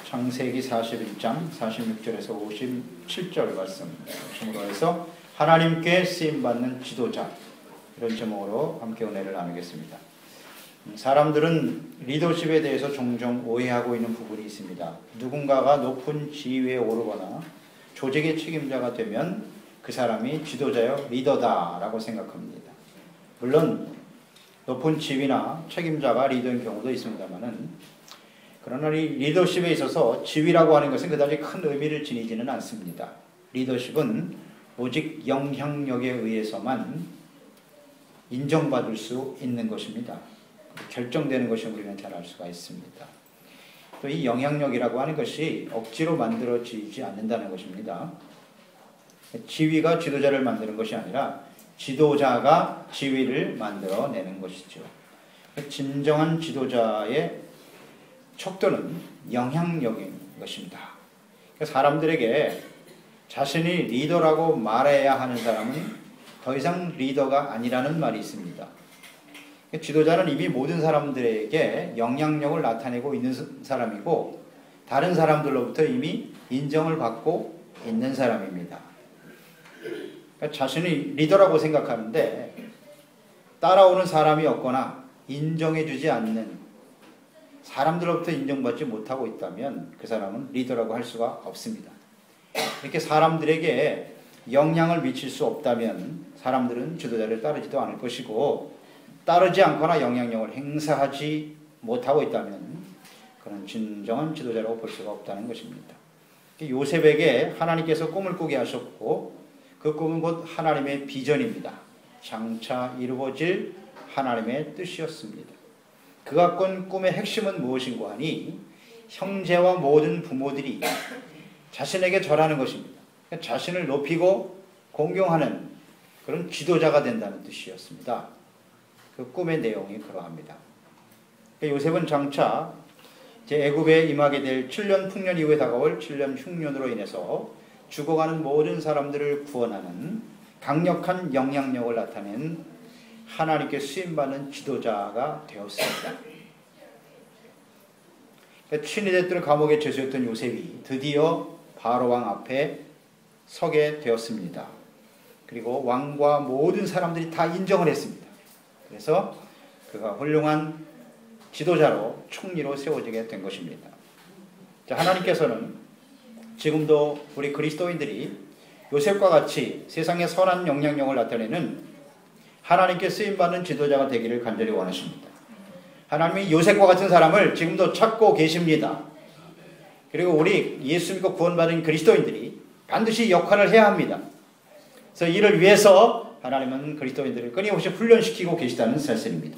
창세기 41장 46절에서 57절 말씀 중으로 해서 하나님께 쓰임받는 지도자, 이런 제목으로 함께 은혜를 나누겠습니다. 사람들은 리더십에 대해서 종종 오해하고 있는 부분이 있습니다. 누군가가 높은 지위에 오르거나 조직의 책임자가 되면 그 사람이 지도자요 리더다라고 생각합니다. 물론 높은 지위나 책임자가 리더인 경우도 있습니다만은, 그러나 이 리더십에 있어서 지위라고 하는 것은 그다지 큰 의미를 지니지는 않습니다. 리더십은 오직 영향력에 의해서만 인정받을 수 있는 것입니다. 결정되는 것이 우리는 잘 알 수가 있습니다. 또 이 영향력이라고 하는 것이 억지로 만들어지지 않는다는 것입니다. 지위가 지도자를 만드는 것이 아니라 지도자가 지위를 만들어내는 것이죠. 진정한 지도자의 척도는 영향력인 것입니다. 사람들에게 자신이 리더라고 말해야 하는 사람은 더 이상 리더가 아니라는 말이 있습니다. 지도자는 이미 모든 사람들에게 영향력을 나타내고 있는 사람이고, 다른 사람들로부터 이미 인정을 받고 있는 사람입니다. 자신이 리더라고 생각하는데 따라오는 사람이 없거나 인정해주지 않는, 사람들로부터 인정받지 못하고 있다면 그 사람은 리더라고 할 수가 없습니다. 이렇게 사람들에게 영향을 미칠 수 없다면 사람들은 지도자를 따르지도 않을 것이고, 따르지 않거나 영향력을 행사하지 못하고 있다면 그는 진정한 지도자라고 볼 수가 없다는 것입니다. 요셉에게 하나님께서 꿈을 꾸게 하셨고, 그 꿈은 곧 하나님의 비전입니다. 장차 이루어질 하나님의 뜻이었습니다. 그가 꾼 꿈의 핵심은 무엇인고 하니, 형제와 모든 부모들이 자신에게 절하는 것입니다. 자신을 높이고 공경하는 그런 지도자가 된다는 뜻이었습니다. 그 꿈의 내용이 그러합니다. 요셉은 장차 애굽에 임하게 될 7년 풍년 이후에 다가올 7년 흉년으로 인해서 죽어가는 모든 사람들을 구원하는 강력한 영향력을 나타낸 하나님께 쓰임받는 지도자가 되었습니다. 친위대들 감옥에 죄수였던 요셉이 드디어 바로왕 앞에 서게 되었습니다. 그리고 왕과 모든 사람들이 다 인정을 했습니다. 그래서 그가 훌륭한 지도자로 총리로 세워지게 된 것입니다. 하나님께서는 지금도 우리 그리스도인들이 요셉과 같이 세상에 선한 영향력을 나타내는 하나님께 쓰임받는 지도자가 되기를 간절히 원하십니다. 하나님이 요셉과 같은 사람을 지금도 찾고 계십니다. 그리고 우리 예수 믿고 구원받은 그리스도인들이 반드시 역할을 해야 합니다. 그래서 이를 위해서 하나님은 그리스도인들을 끊임없이 훈련시키고 계시다는 사실입니다.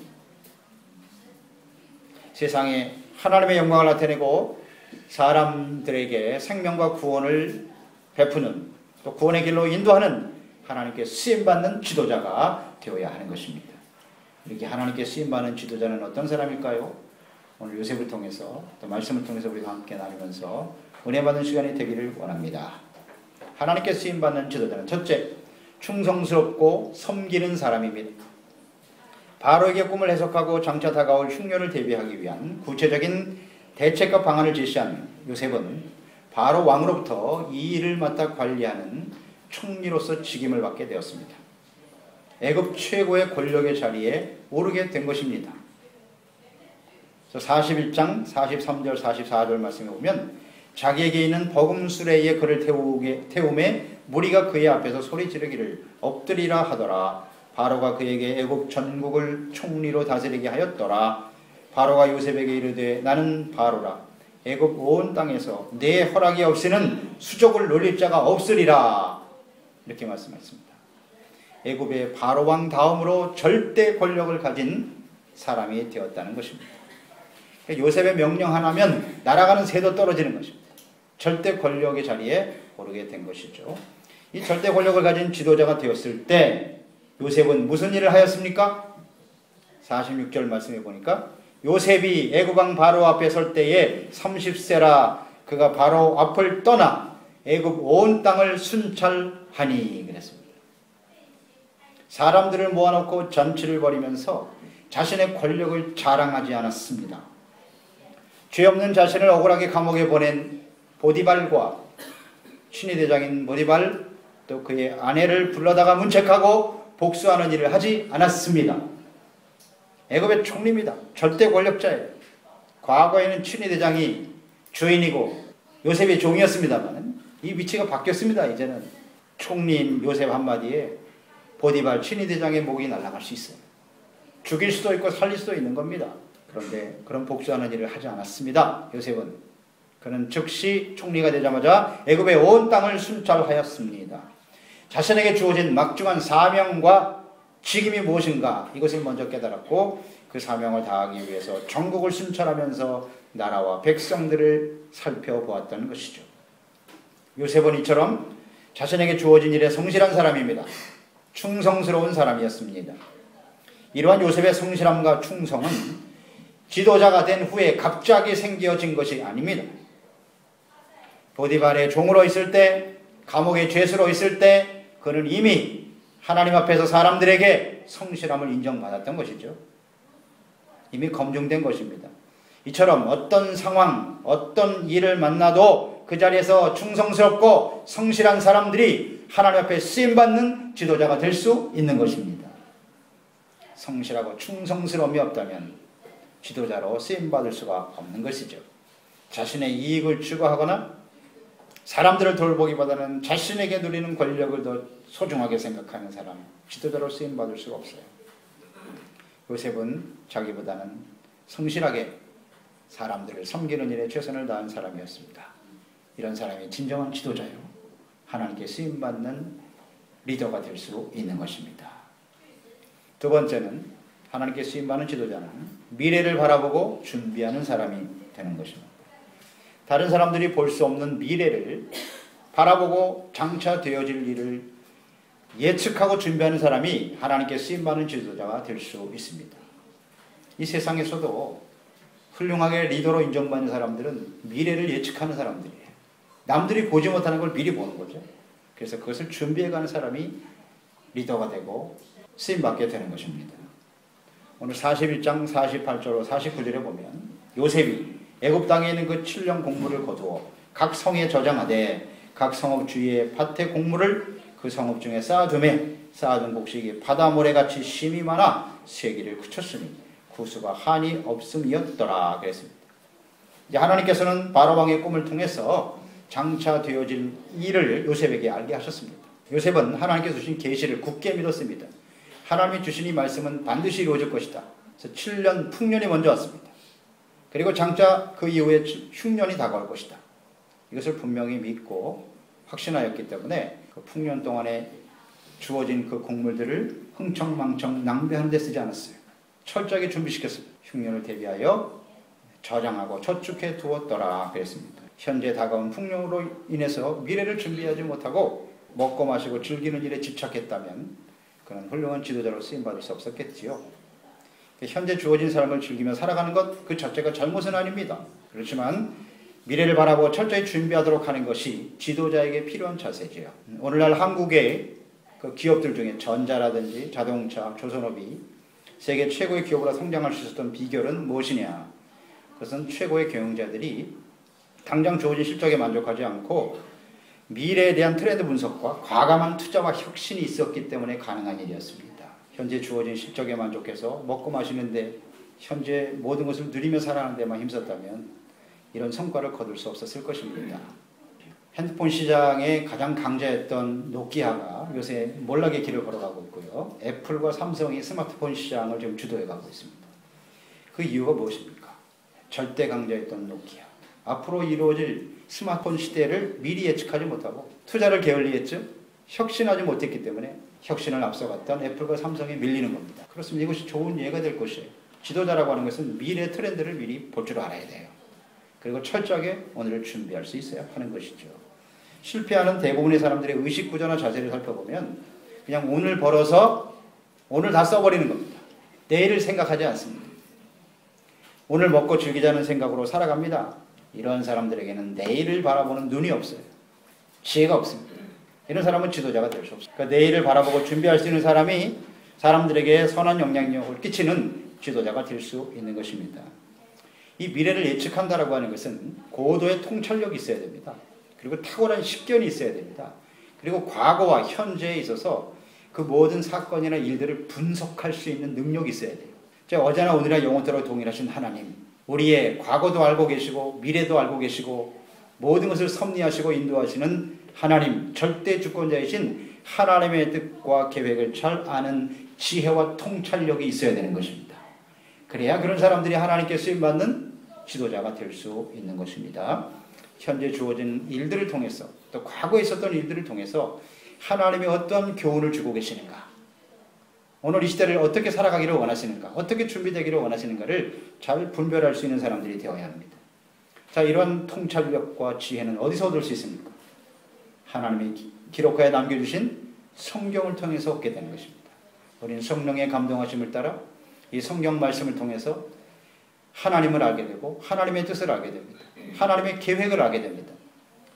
세상에 하나님의 영광을 나타내고 사람들에게 생명과 구원을 베푸는, 또 구원의 길로 인도하는 하나님께 쓰임받는 지도자가 되어야 하는 것입니다. 이렇게 하나님께 쓰임받는 지도자는 어떤 사람일까요? 오늘 요셉을 통해서 또 말씀을 통해서 우리가 함께 나누면서 은혜 받는 시간이 되기를 원합니다. 하나님께 쓰임받는 지도자는 첫째, 충성스럽고 섬기는 사람입니다. 바로에게 꿈을 해석하고 장차 다가올 흉년을 대비하기 위한 구체적인 대책과 방안을 제시한 요셉은 바로 왕으로부터 이 일을 맡아 관리하는 총리로서 직임을 받게 되었습니다. 애굽 최고의 권력의 자리에 오르게 된 것입니다. 41장 43절 44절 말씀에 보면, 자기에게 있는 버금 수레에 그를 태우매 무리가 그의 앞에서 소리 지르기를 엎드리라 하더라. 바로가 그에게 애굽 전국을 총리로 다스리게 하였더라. 바로가 요셉에게 이르되, 나는 바로라. 애굽 온 땅에서 내 허락이 없이는 수족을 놀릴 자가 없으리라. 이렇게 말씀하셨습니다. 애굽의 바로 왕 다음으로 절대 권력을 가진 사람이 되었다는 것입니다. 요셉의 명령 하나면 날아가는 새도 떨어지는 것입니다. 절대 권력의 자리에 오르게 된 것이죠. 이 절대 권력을 가진 지도자가 되었을 때 요셉은 무슨 일을 하였습니까? 46절 말씀해 보니까, 요셉이 애굽 왕 바로 앞에 설 때에 30세라 그가 바로 앞을 떠나 애굽 온 땅을 순찰하니 그랬습니다. 사람들을 모아놓고 잔치를 벌이면서 자신의 권력을 자랑하지 않았습니다. 죄 없는 자신을 억울하게 감옥에 보낸 보디발과 친위대장인 보디발 또 그의 아내를 불러다가 문책하고 복수하는 일을 하지 않았습니다. 애굽의 총리입니다. 절대 권력자예요. 과거에는 친위대장이 주인이고 요셉의 종이었습니다만 이 위치가 바뀌었습니다. 이제는 총리인 요셉 한마디에 보디발 친위대장의 목이 날아갈 수 있어요. 죽일 수도 있고 살릴 수도 있는 겁니다. 그런데 그런 복수하는 일을 하지 않았습니다. 요셉은. 그는 즉시 총리가 되자마자 애굽의 온 땅을 순찰하였습니다. 자신에게 주어진 막중한 사명과 직임이 무엇인가 이것을 먼저 깨달았고 그 사명을 다하기 위해서 전국을 순찰하면서 나라와 백성들을 살펴보았다는 것이죠. 요셉은 이처럼 자신에게 주어진 일에 성실한 사람입니다. 충성스러운 사람이었습니다. 이러한 요셉의 성실함과 충성은 지도자가 된 후에 갑자기 생겨진 것이 아닙니다. 보디발의 종으로 있을 때, 감옥의 죄수로 있을 때 그는 이미 하나님 앞에서 사람들에게 성실함을 인정받았던 것이죠. 이미 검증된 것입니다. 이처럼 어떤 상황, 어떤 일을 만나도 그 자리에서 충성스럽고 성실한 사람들이 하나님 앞에 쓰임받는 지도자가 될 수 있는 것입니다. 성실하고 충성스러움이 없다면 지도자로 쓰임받을 수가 없는 것이죠. 자신의 이익을 추구하거나 사람들을 돌보기보다는 자신에게 누리는 권력을 더 소중하게 생각하는 사람, 지도자로 쓰임받을 수가 없어요. 요셉은 자기보다는 성실하게 사람들을 섬기는 일에 최선을 다한 사람이었습니다. 이런 사람이 진정한 지도자요. 하나님께 쓰임받는 리더가 될 수 있는 것입니다. 두 번째는 하나님께 쓰임받는 지도자는 미래를 바라보고 준비하는 사람이 되는 것입니다. 다른 사람들이 볼 수 없는 미래를 바라보고 장차 되어질 일을 예측하고 준비하는 사람이 하나님께 쓰임받는 지도자가 될 수 있습니다. 이 세상에서도 훌륭하게 리더로 인정받는 사람들은 미래를 예측하는 사람들이에요. 남들이 보지 못하는 걸 미리 보는 거죠. 그래서 그것을 준비해가는 사람이 리더가 되고 쓰임받게 되는 것입니다. 오늘 41장 48절로 49절에 보면 요셉이 애굽 땅에 있는 그 7년 곡물을 거두어 각 성에 저장하되 각 성읍 주위에 밭에 곡물을 그 성읍 중에 쌓아두매 쌓아둔 곡식이 바다 모래같이 심이 많아 세기를 그쳤으니 구수가 한이 없음이었더라 그랬습니다. 이제 하나님께서는 바로 왕의 꿈을 통해서 장차 되어질 일을 요셉에게 알게 하셨습니다. 요셉은 하나님께서 주신 계시를 굳게 믿었습니다. 하나님이 주신 이 말씀은 반드시 이루어질 것이다. 그래서 7년 풍년이 먼저 왔습니다. 그리고 장차 그 이후에 흉년이 다가올 것이다. 이것을 분명히 믿고 확신하였기 때문에 그 풍년 동안에 주어진 그 곡물들을 흥청망청 낭비하는 데 쓰지 않았어요. 철저하게 준비시켰습니다. 흉년을 대비하여 저장하고 저축해 두었더라 그랬습니다. 현재 다가온 풍년으로 인해서 미래를 준비하지 못하고 먹고 마시고 즐기는 일에 집착했다면 그는 훌륭한 지도자로 쓰임받을 수 없었겠지요. 현재 주어진 삶을 즐기며 살아가는 것 그 자체가 잘못은 아닙니다. 그렇지만 미래를 바라보고 철저히 준비하도록 하는 것이 지도자에게 필요한 자세지요. 오늘날 한국의 그 기업들 중에 전자라든지 자동차, 조선업이 세계 최고의 기업으로 성장할 수 있었던 비결은 무엇이냐? 그것은 최고의 경영자들이 당장 주어진 실적에 만족하지 않고 미래에 대한 트렌드 분석과 과감한 투자와 혁신이 있었기 때문에 가능한 일이었습니다. 현재 주어진 실적에 만족해서 먹고 마시는데 현재 모든 것을 누리며 살아가는 데만 힘썼다면 이런 성과를 거둘 수 없었을 것입니다. 핸드폰 시장의 가장 강자였던 노키아가 요새 몰락의 길을 걸어가고 있고요. 애플과 삼성이 스마트폰 시장을 지금 주도해가고 있습니다. 그 이유가 무엇입니까? 절대 강자였던 노키아. 앞으로 이루어질 스마트폰 시대를 미리 예측하지 못하고 투자를 게을리했죠. 혁신하지 못했기 때문에 혁신을 앞서갔던 애플과 삼성에 밀리는 겁니다. 그렇습니다. 이것이 좋은 예가 될 것이에요. 지도자라고 하는 것은 미래 트렌드를 미리 볼 줄 알아야 돼요. 그리고 철저하게 오늘을 준비할 수 있어야 하는 것이죠. 실패하는 대부분의 사람들의 의식구조나 자세를 살펴보면 그냥 오늘 벌어서 오늘 다 써버리는 겁니다. 내일을 생각하지 않습니다. 오늘 먹고 즐기자는 생각으로 살아갑니다. 이런 사람들에게는 내일을 바라보는 눈이 없어요. 지혜가 없습니다. 이런 사람은 지도자가 될 수 없어요. 그러니까 내일을 바라보고 준비할 수 있는 사람이 사람들에게 선한 영향력을 끼치는 지도자가 될 수 있는 것입니다. 이 미래를 예측한다라고 하는 것은 고도의 통찰력이 있어야 됩니다. 그리고 탁월한 식견이 있어야 됩니다. 그리고 과거와 현재에 있어서 그 모든 사건이나 일들을 분석할 수 있는 능력이 있어야 돼요. 어제나 오늘이나 영원토록 동일하신 하나님, 우리의 과거도 알고 계시고 미래도 알고 계시고 모든 것을 섭리하시고 인도하시는 하나님, 절대 주권자이신 하나님의 뜻과 계획을 잘 아는 지혜와 통찰력이 있어야 되는 것입니다. 그래야 그런 사람들이 하나님께 쓰임받는 지도자가 될 수 있는 것입니다. 현재 주어진 일들을 통해서 또 과거에 있었던 일들을 통해서 하나님이 어떤 교훈을 주고 계시는가, 오늘 이 시대를 어떻게 살아가기를 원하시는가, 어떻게 준비되기를 원하시는가를 잘 분별할 수 있는 사람들이 되어야 합니다. 자, 이런 통찰력과 지혜는 어디서 얻을 수 있습니까? 하나님이 기록하여 남겨주신 성경을 통해서 얻게 되는 것입니다. 우리는 성령의 감동하심을 따라 이 성경 말씀을 통해서 하나님을 알게 되고 하나님의 뜻을 알게 됩니다. 하나님의 계획을 알게 됩니다.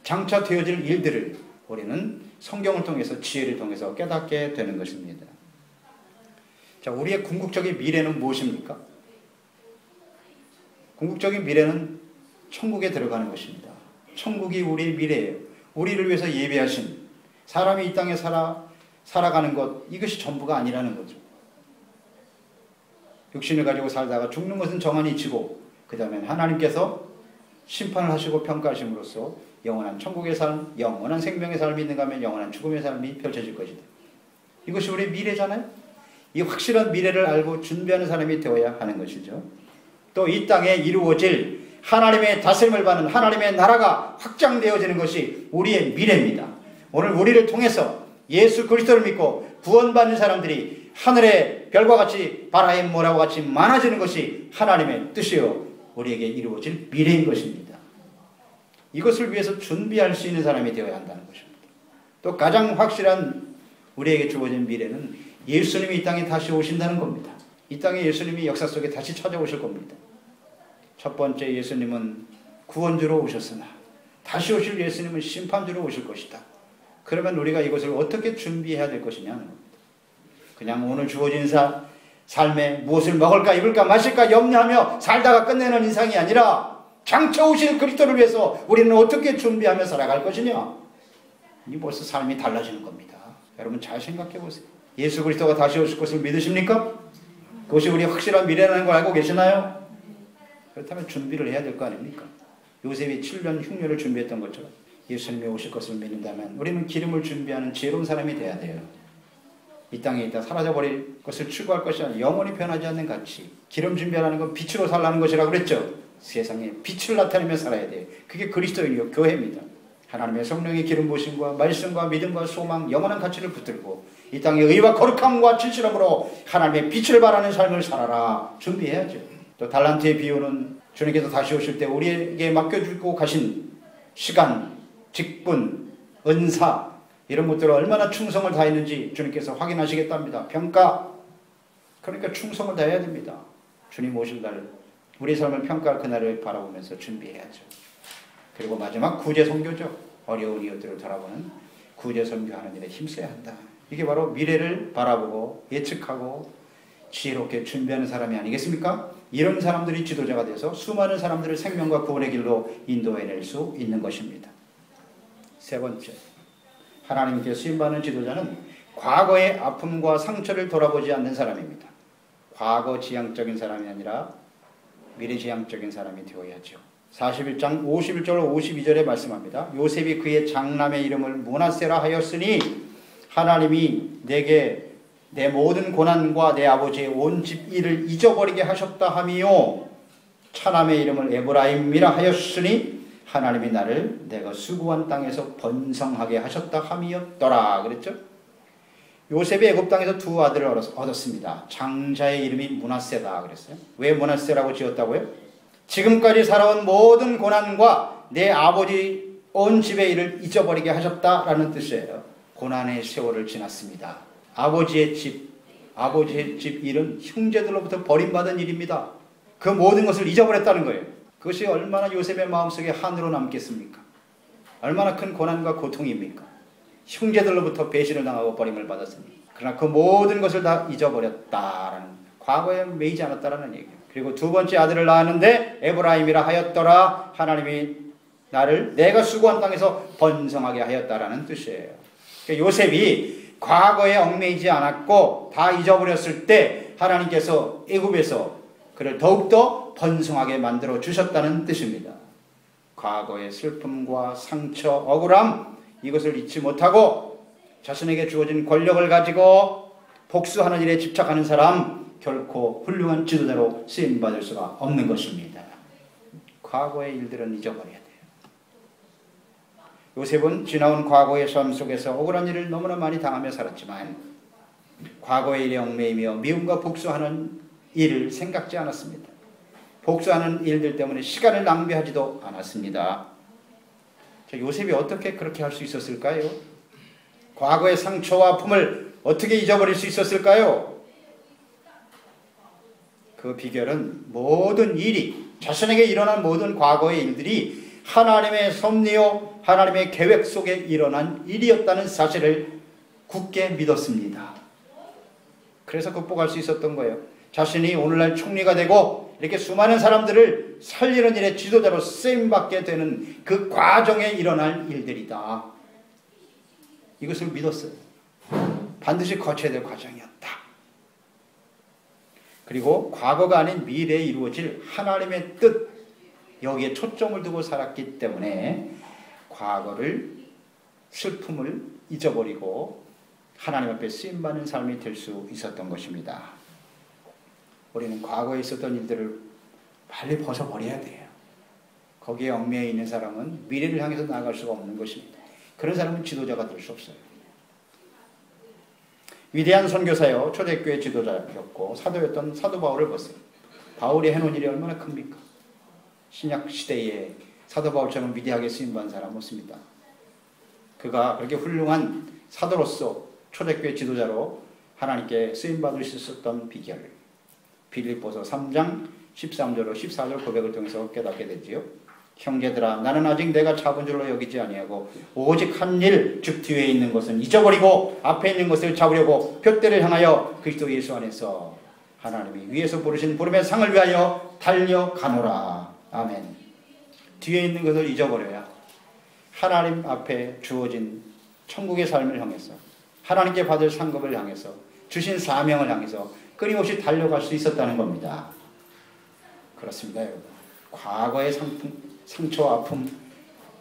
장차 되어질 일들을 우리는 성경을 통해서 지혜를 통해서 깨닫게 되는 것입니다. 자, 우리의 궁극적인 미래는 무엇입니까? 궁극적인 미래는 천국에 들어가는 것입니다. 천국이 우리의 미래예요. 우리를 위해서 예비하신, 사람이 이 땅에 살아가는 것, 이것이 전부가 아니라는 거죠. 육신을 가지고 살다가 죽는 것은 정한이 이치고 그 다음에 하나님께서 심판을 하시고 평가하심으로써 영원한 천국의 삶, 영원한 생명의 삶이 있는가 하면 영원한 죽음의 삶이 펼쳐질 것이다. 이것이 우리의 미래잖아요. 이 확실한 미래를 알고 준비하는 사람이 되어야 하는 것이죠. 또 이 땅에 이루어질 하나님의 다스림을 받는 하나님의 나라가 확장되어지는 것이 우리의 미래입니다. 오늘 우리를 통해서 예수 그리스도를 믿고 구원받는 사람들이 하늘의 별과 같이 바다의 모래와 같이 많아지는 것이 하나님의 뜻이요 우리에게 이루어질 미래인 것입니다. 이것을 위해서 준비할 수 있는 사람이 되어야 한다는 것입니다. 또 가장 확실한 우리에게 주어진 미래는 예수님이 이 땅에 다시 오신다는 겁니다. 이 땅에 예수님이 역사 속에 다시 찾아오실 겁니다. 첫 번째 예수님은 구원주로 오셨으나 다시 오실 예수님은 심판주로 오실 것이다. 그러면 우리가 이것을 어떻게 준비해야 될 것이냐는 겁니다. 그냥 오늘 주어진 삶에 무엇을 먹을까 입을까 마실까 염려하며 살다가 끝내는 인생이 아니라 장차 오실 그리스도를 위해서 우리는 어떻게 준비하며 살아갈 것이냐. 이 벌써 삶이 달라지는 겁니다. 여러분 잘 생각해 보세요. 예수 그리스도가 다시 오실 것을 믿으십니까? 그것이 우리의 확실한 미래라는 걸 알고 계시나요? 그렇다면 준비를 해야 될 거 아닙니까? 요셉이 7년 흉년을 준비했던 것처럼 예수님이 오실 것을 믿는다면 우리는 기름을 준비하는 지혜로운 사람이 돼야 돼요. 이 땅에 있다 사라져버릴 것을 추구할 것이 아니라 영원히 변하지 않는 가치. 기름 준비하라는 건 빛으로 살라는 것이라고 그랬죠. 세상에 빛을 나타내며 살아야 돼요. 그게 그리스도인이요 교회입니다. 하나님의 성령의 기름 부으심과 말씀과 믿음과 소망, 영원한 가치를 붙들고 이 땅에 의와 거룩함과 진실함으로 하나님의 빛을 발하는 삶을 살아라. 준비해야죠. 또 달란트의 비유는 주님께서 다시 오실 때 우리에게 맡겨주고 가신 시간, 직분, 은사 이런 것들을 얼마나 충성을 다했는지 주님께서 확인하시겠답니다. 평가. 그러니까 충성을 다해야 됩니다. 주님 오실 날 우리 삶을 평가할 그날을 바라보면서 준비해야죠. 그리고 마지막 구제 선교죠. 어려운 이웃들을 돌아보는 구제 선교하는 일에 힘써야 한다. 이게 바로 미래를 바라보고 예측하고 지혜롭게 준비하는 사람이 아니겠습니까? 이런 사람들이 지도자가 돼서 수많은 사람들을 생명과 구원의 길로 인도해낼 수 있는 것입니다. 세 번째, 하나님께 쓰임받는 지도자는 과거의 아픔과 상처를 돌아보지 않는 사람입니다. 과거 지향적인 사람이 아니라 미래 지향적인 사람이 되어야죠. 41장 51절 52절에 말씀합니다. 요셉이 그의 장남의 이름을 므낫세라 하였으니 하나님이 내게 내 모든 고난과 내 아버지의 온 집 일을 잊어버리게 하셨다 하미요 차남의 이름을 에브라임이라 하였으니 하나님이 나를 내가 수고한 땅에서 번성하게 하셨다 함이었더라 그랬죠. 요셉이 애굽 땅에서 두 아들을 얻었습니다. 장자의 이름이 므낫세다 그랬어요. 왜 므낫세라고 지었다고요? 지금까지 살아온 모든 고난과 내 아버지 온 집의 일을 잊어버리게 하셨다라는 뜻이에요. 고난의 세월을 지났습니다. 아버지의 집 일은 형제들로부터 버림받은 일입니다. 그 모든 것을 잊어버렸다는 거예요. 그것이 얼마나 요셉의 마음속에 한으로 남겠습니까? 얼마나 큰 고난과 고통입니까? 형제들로부터 배신을 당하고 버림을 받았으니. 그러나 그 모든 것을 다 잊어버렸다라는, 과거에 매이지 않았다라는 얘기예요. 그리고 두 번째 아들을 낳았는데 에브라임이라 하였더라. 하나님이 나를 내가 수고한 땅에서 번성하게 하였다라는 뜻이에요. 그러니까 요셉이 과거에 얽매이지 않았고 다 잊어버렸을 때 하나님께서 애굽에서 그를 더욱더 번성하게 만들어 주셨다는 뜻입니다. 과거의 슬픔과 상처, 억울함 이것을 잊지 못하고 자신에게 주어진 권력을 가지고 복수하는 일에 집착하는 사람 결코 훌륭한 지도자로 쓰임받을 수가 없는 것입니다. 과거의 일들은 잊어버려야 돼요. 요셉은 지나온 과거의 삶 속에서 억울한 일을 너무나 많이 당하며 살았지만 과거의 일에 얽매이며 미움과 복수하는 일을 생각지 않았습니다. 복수하는 일들 때문에 시간을 낭비하지도 않았습니다. 요셉이 어떻게 그렇게 할 수 있었을까요? 과거의 상처와 아픔을 어떻게 잊어버릴 수 있었을까요? 그 비결은 모든 일이 자신에게 일어난 모든 과거의 일들이 하나님의 섭리요 하나님의 계획 속에 일어난 일이었다는 사실을 굳게 믿었습니다. 그래서 극복할 수 있었던 거예요. 자신이 오늘날 총리가 되고 이렇게 수많은 사람들을 살리는 일의 지도자로 쓰임받게 되는 그 과정에 일어날 일들이다. 이것을 믿었어요. 반드시 거쳐야 될 과정이었다. 그리고 과거가 아닌 미래에 이루어질 하나님의 뜻, 여기에 초점을 두고 살았기 때문에 과거를, 슬픔을 잊어버리고 하나님 앞에 쓰임받는 삶이 될 수 있었던 것입니다. 우리는 과거에 있었던 일들을 빨리 벗어버려야 돼요. 거기에 얽매여 있는 사람은 미래를 향해서 나아갈 수가 없는 것입니다. 그런 사람은 지도자가 될 수 없어요. 위대한 선교사요 초대교회 지도자였고 사도였던 사도 바울을 보세요. 바울이 해놓은 일이 얼마나 큽니까? 신약 시대에 사도 바울처럼 위대하게 쓰임받은 사람은 없습니다. 그가 그렇게 훌륭한 사도로서 초대교회 지도자로 하나님께 쓰임받을 수 있었던 비결을 빌립보서 3장 13절로 14절 고백을 통해서 깨닫게 되지요. 형제들아 나는 아직 내가 잡은 줄로 여기지 아니하고 오직 한 일 즉 뒤에 있는 것은 잊어버리고 앞에 있는 것을 잡으려고 푯대를 향하여 그리스도 예수 안에서 하나님이 위에서 부르신 부름의 상을 위하여 달려가노라. 아멘. 뒤에 있는 것을 잊어버려야 하나님 앞에 주어진 천국의 삶을 향해서 하나님께 받을 상급을 향해서 주신 사명을 향해서 끊임없이 달려갈 수 있었다는 겁니다. 그렇습니다, 여러분. 과거의 상처와 아픔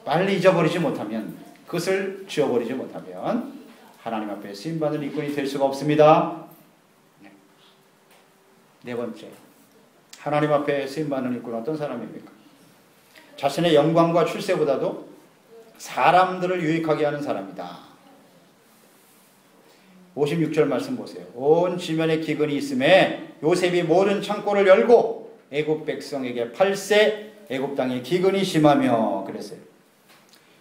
빨리 잊어버리지 못하면, 그것을 지워버리지 못하면 하나님 앞에 쓰임받는 일꾼이 될 수가 없습니다. 네 번째, 하나님 앞에 쓰임받는 일꾼은 어떤 사람입니까? 자신의 영광과 출세보다도 사람들을 유익하게 하는 사람이다. 56절 말씀 보세요. 온 지면에 기근이 있음에 요셉이 모든 창고를 열고 애굽 백성에게 팔세 애굽 땅에 기근이 심하며 그랬어요.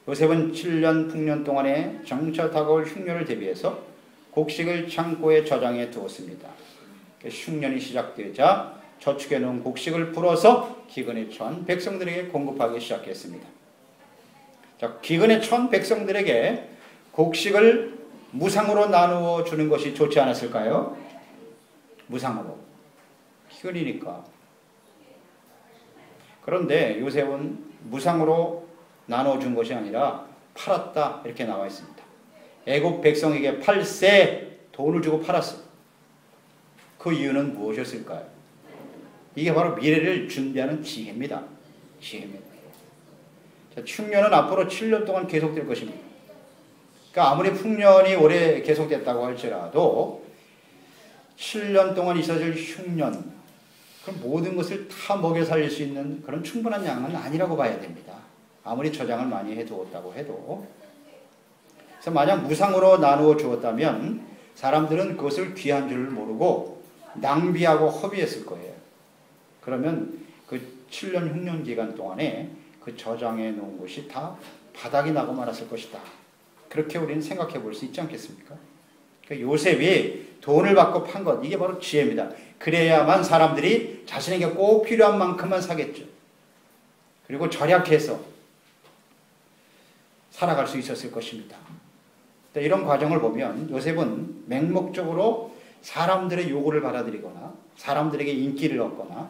요셉은 7년 풍년 동안에 정차 다가올 흉년을 대비해서 곡식을 창고에 저장해 두었습니다. 흉년이 시작되자 저축해 놓은 곡식을 풀어서 기근에 처한 백성들에게 공급하기 시작했습니다. 자, 기근에 처한 백성들에게 곡식을 무상으로 나누어 주는 것이 좋지 않았을까요? 무상으로. 기근이니까. 그런데 요셉은 무상으로 나누어 준 것이 아니라 팔았다 이렇게 나와 있습니다. 애굽 백성에게 팔세 돈을 주고 팔았어요. 그 이유는 무엇이었을까요? 이게 바로 미래를 준비하는 지혜입니다. 지혜입니다. 자, 흉년은 앞으로 7년 동안 계속될 것입니다. 그러니까 아무리 풍년이 오래 계속됐다고 할지라도 7년 동안 있어질 흉년, 그럼 모든 것을 다 먹여 살릴 수 있는 그런 충분한 양은 아니라고 봐야 됩니다. 아무리 저장을 많이 해두었다고 해도. 그래서 만약 무상으로 나누어 주었다면 사람들은 그것을 귀한 줄 모르고 낭비하고 허비했을 거예요. 그러면 그 7년 흉년 기간 동안에 그 저장해 놓은 것이 다 바닥이 나고 말았을 것이다. 그렇게 우리는 생각해 볼 수 있지 않겠습니까? 그러니까 요셉이 돈을 받고 판 것, 이게 바로 지혜입니다. 그래야만 사람들이 자신에게 꼭 필요한 만큼만 사겠죠. 그리고 절약해서 살아갈 수 있었을 것입니다. 이런 과정을 보면 요셉은 맹목적으로 사람들의 요구를 받아들이거나 사람들에게 인기를 얻거나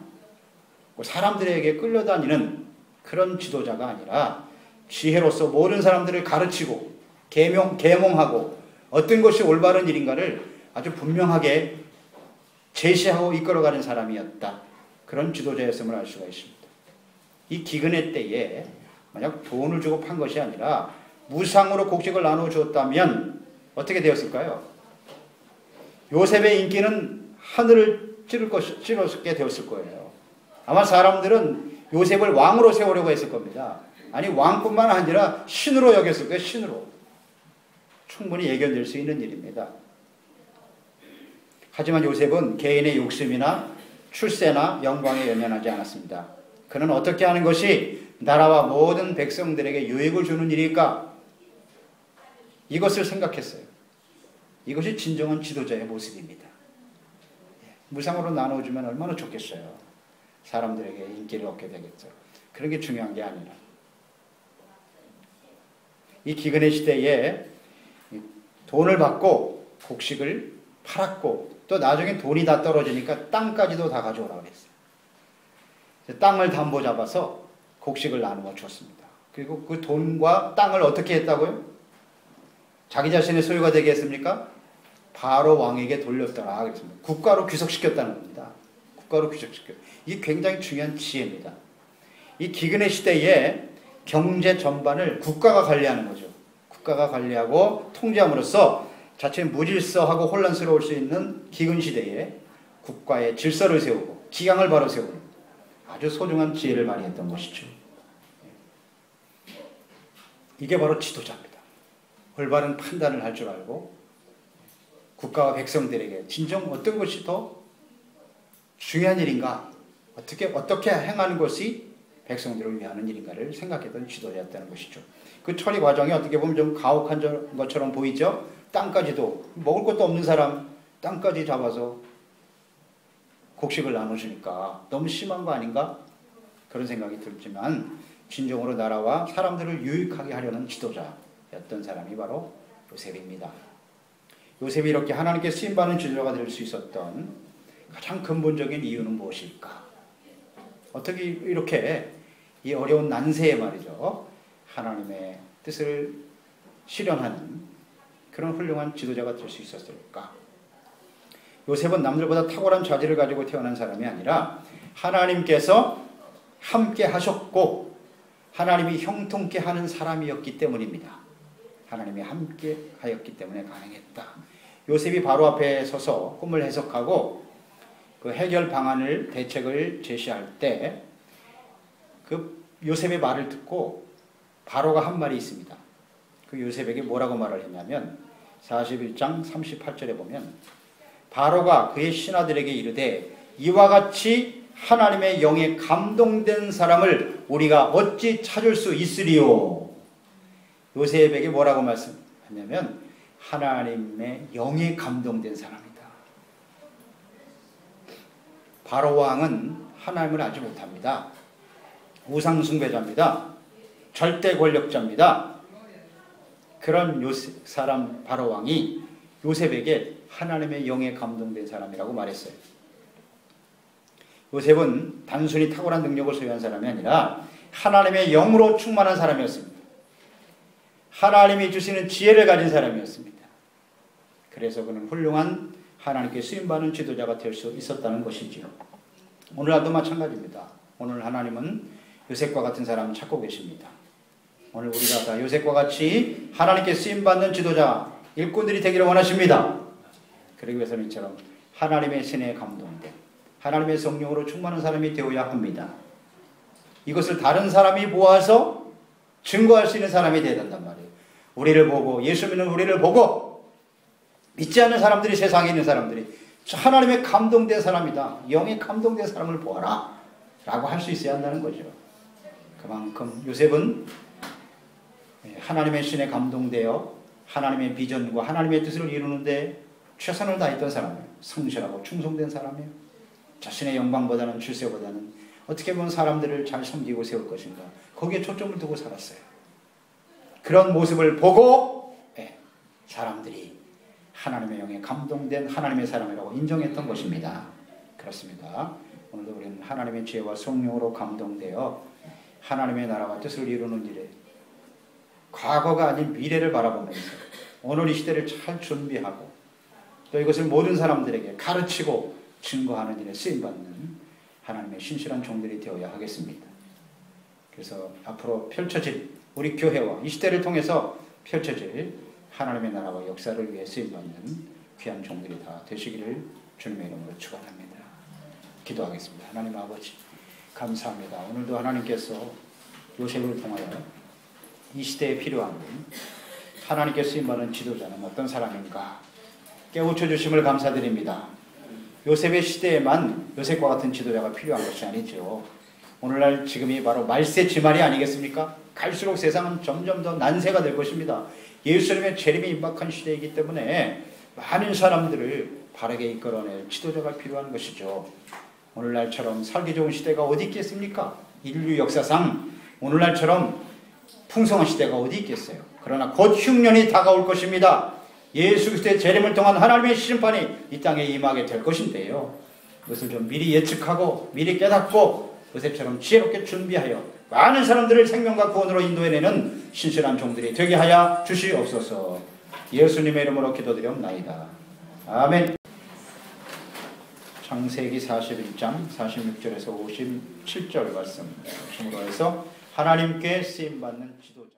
사람들에게 끌려다니는 그런 지도자가 아니라 지혜로서 모든 사람들을 가르치고 계몽하고 어떤 것이 올바른 일인가를 아주 분명하게 제시하고 이끌어가는 사람이었다. 그런 지도자였음을 알 수가 있습니다. 이 기근의 때에 만약 돈을 주고 판 것이 아니라 무상으로 곡식을 나누어 주었다면 어떻게 되었을까요? 요셉의 인기는 하늘을 찌르게 되었을 거예요. 아마 사람들은 요셉을 왕으로 세우려고 했을 겁니다. 아니 왕뿐만 아니라 신으로 여겼을 거예요. 신으로. 충분히 예견될 수 있는 일입니다. 하지만 요셉은 개인의 욕심이나 출세나 영광에 연연하지 않았습니다. 그는 어떻게 하는 것이 나라와 모든 백성들에게 유익을 주는 일일까? 이것을 생각했어요. 이것이 진정한 지도자의 모습입니다. 무상으로 나눠주면 얼마나 좋겠어요. 사람들에게 인기를 얻게 되겠죠. 그런 게 중요한 게 아니라. 이 기근의 시대에 돈을 받고 곡식을 팔았고 또 나중에 돈이 다 떨어지니까 땅까지도 다 가져오라고 그랬어요. 땅을 담보 잡아서 곡식을 나누어 줬습니다. 그리고 그 돈과 땅을 어떻게 했다고요? 자기 자신의 소유가 되게 했습니까? 바로 왕에게 돌렸더라 그랬습니다. 국가로 귀속시켰다는 겁니다. 국가로 귀속시켰. 이게 굉장히 중요한 지혜입니다. 이 기근의 시대에 경제 전반을 국가가 관리하는 거죠. 국가가 관리하고 통제함으로써 자칫 무질서하고 혼란스러울 수 있는 기근 시대에 국가의 질서를 세우고 기강을 바로 세우는 아주 소중한 지혜를 발휘했던 것이죠. 이게 바로 지도자입니다. 올바른 판단을 할 줄 알고 국가와 백성들에게 진정 어떤 것이 더 중요한 일인가, 어떻게 행하는 것이 백성들을 위하는 일인가를 생각했던 지도자였다는 것이죠. 그 처리 과정이 어떻게 보면 좀 가혹한 것처럼 보이죠. 땅까지도 먹을 것도 없는 사람 땅까지 잡아서 곡식을 나눠주니까 너무 심한 거 아닌가? 그런 생각이 들지만 진정으로 나라와 사람들을 유익하게 하려는 지도자였던 사람이 바로 요셉입니다. 요셉이 이렇게 하나님께 쓰임받는 지도자가 될 수 있었던 가장 근본적인 이유는 무엇일까? 어떻게 이렇게 이 어려운 난세에 말이죠. 하나님의 뜻을 실현하는 그런 훌륭한 지도자가 될 수 있었을까? 요셉은 남들보다 탁월한 자질을 가지고 태어난 사람이 아니라 하나님께서 함께 하셨고 하나님이 형통케 하는 사람이었기 때문입니다. 하나님이 함께 하였기 때문에 가능했다. 요셉이 바로 앞에 서서 꿈을 해석하고 그 해결 방안을 대책을 제시할 때 그 요셉의 말을 듣고 바로가 한 말이 있습니다. 그 요셉에게 뭐라고 말을 했냐면 41장 38절에 보면 바로가 그의 신하들에게 이르되 이와 같이 하나님의 영에 감동된 사람을 우리가 어찌 찾을 수 있으리요. 요셉에게 뭐라고 말씀하냐면 하나님의 영에 감동된 사람이다. 바로 왕은 하나님을 알지 못합니다. 우상숭배자입니다. 절대 권력자입니다. 그런 사람 바로 왕이 요셉에게 하나님의 영에 감동된 사람이라고 말했어요. 요셉은 단순히 탁월한 능력을 소유한 사람이 아니라 하나님의 영으로 충만한 사람이었습니다. 하나님이 주시는 지혜를 가진 사람이었습니다. 그래서 그는 훌륭한 하나님께 쓰임받는 지도자가 될 수 있었다는 것이지요. 오늘날도 마찬가지입니다. 오늘 하나님은 요셉과 같은 사람을 찾고 계십니다. 오늘 우리가 다 요셉과 같이 하나님께 쓰임받는 지도자, 일꾼들이 되기를 원하십니다. 그러기 위해서는 이처럼 하나님의 신에 감동된 하나님의 성령으로 충만한 사람이 되어야 합니다. 이것을 다른 사람이 모아서 증거할 수 있는 사람이 되어야 된단 말이에요. 우리를 보고 예수 믿는 우리를 보고 믿지 않는 사람들이 세상에 있는 사람들이 하나님의 감동된 사람이다. 영에 감동된 사람을 보아라. 라고 할 수 있어야 한다는 거죠. 그만큼 요셉은 하나님의 신에 감동되어 하나님의 비전과 하나님의 뜻을 이루는데 최선을 다했던 사람이에요. 성실하고 충성된 사람이에요. 자신의 영광보다는 출세보다는 어떻게 보면 사람들을 잘 섬기고 세울 것인가 거기에 초점을 두고 살았어요. 그런 모습을 보고 사람들이 하나님의 영에 감동된 하나님의 사람이라고 인정했던 것입니다. 그렇습니다. 오늘도 우리는 하나님의 지혜와 성령으로 감동되어 하나님의 나라와 뜻을 이루는 일에 과거가 아닌 미래를 바라보면서 오늘 이 시대를 잘 준비하고 또 이것을 모든 사람들에게 가르치고 증거하는 일에 쓰임받는 하나님의 신실한 종들이 되어야 하겠습니다. 그래서 앞으로 펼쳐질 우리 교회와 이 시대를 통해서 펼쳐질 하나님의 나라와 역사를 위해 쓰임받는 귀한 종들이 다 되시기를 주님의 이름으로 축원합니다. 기도하겠습니다. 하나님 아버지 감사합니다. 오늘도 하나님께서 요셉을 통하여 이 시대에 필요한 하나님께 쓰임받는 지도자는 어떤 사람인가 깨우쳐 주심을 감사드립니다. 요셉의 시대에만 요셉과 같은 지도자가 필요한 것이 아니죠. 오늘날 지금이 바로 말세지말이 아니겠습니까? 갈수록 세상은 점점 더 난세가 될 것입니다. 예수님의 재림이 임박한 시대이기 때문에 많은 사람들을 바르게 이끌어낼 지도자가 필요한 것이죠. 오늘날처럼 살기 좋은 시대가 어디 있겠습니까? 인류 역사상 오늘날처럼 풍성한 시대가 어디 있겠어요? 그러나 곧 흉년이 다가올 것입니다. 예수 그리스도의 재림을 통한 하나님의 심판이 이 땅에 임하게 될 것인데요. 그것을 좀 미리 예측하고 미리 깨닫고 요셉처럼 지혜롭게 준비하여 많은 사람들을 생명과 구원으로 인도해내는 신실한 종들이 되게 하여 주시옵소서. 예수님의 이름으로 기도드리옵나이다. 아멘. 창세기 41장 46절에서 57절 말씀 중으로 해서 하나님께 쓰임받는 지도자.